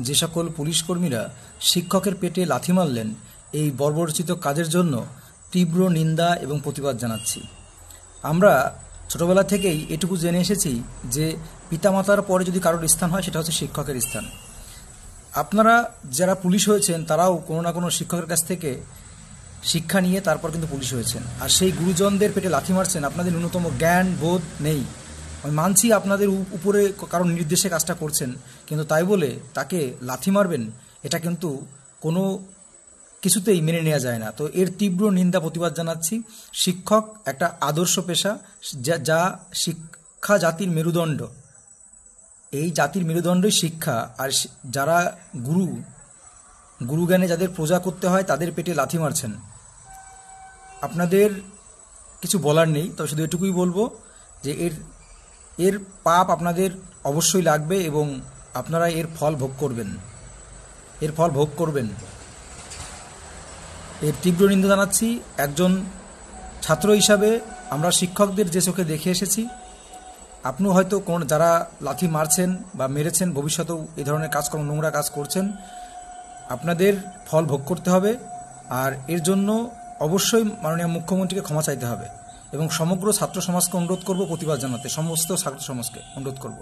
যে সকল পুলিশ কর্মীরা শিক্ষকের পেটে লাথি মারলেন, এই বর্বরচিত কাজের জন্য তীব্র নিন্দা এবং প্রতিবাদ জানাচ্ছি। আমরা ছোটবেলা থেকেই এটুকু জেনে এসেছি যে পিতামাতার পরে যদি কারোর স্থান হয় সেটা হচ্ছে শিক্ষকের স্থান। আপনারা যারা পুলিশ হয়েছেন তারাও কোনো না কোনো শিক্ষকের কাছ থেকে শিক্ষা নিয়ে তারপর কিন্তু পুলিশ হয়েছেন, আর সেই গুরুজনদের পেটে লাথি মারছেন। আপনাদের ন্যূনতম জ্ঞান বোধ নেই। আমি মানছি আপনাদের উপরে কারণ নির্দেশে কাজটা করছেন, কিন্তু তাই বলে তাকে লাথি মারবেন, এটা কিন্তু কোনো কিছুতেই মেনে নেওয়া যায় না। তো এর তীব্র নিন্দা প্রতিবাদ জানাচ্ছি। শিক্ষক একটা আদর্শ পেশা, যা শিক্ষা জাতির মেরুদণ্ড। এই জাতির মেরুদণ্ডই শিক্ষা। আর যারা গুরুজ্ঞানে যাদের প্রজা করতে হয় তাদের পেটে লাথি মারছেন। আপনাদের কিছু বলার নেই, তবে শুধু এটুকুই বলবো যে এর পাপ আপনাদের অবশ্যই লাগবে এবং আপনারা এর ফল ভোগ করবেন। এর তীব্র নিন্দা জানাচ্ছি। একজন ছাত্র হিসাবে আমরা শিক্ষকদের যে চোখে দেখে এসেছি, আপনিও হয়তো যারা লাথি মারছেন বা মেরেছেন ভবিষ্যতেও এই ধরনের কাজকর্ম, নোংরা কাজ করছেন, আপনাদের ফল ভোগ করতে হবে। আর এর জন্য অবশ্যই মাননীয় মুখ্যমন্ত্রীকে ক্ষমা চাইতে হবে এবং সমগ্র ছাত্র সমাজকে অনুরোধ করব প্রতিবাদ জানাতে, সমস্ত ছাত্র সমাজকে অনুরোধ করব।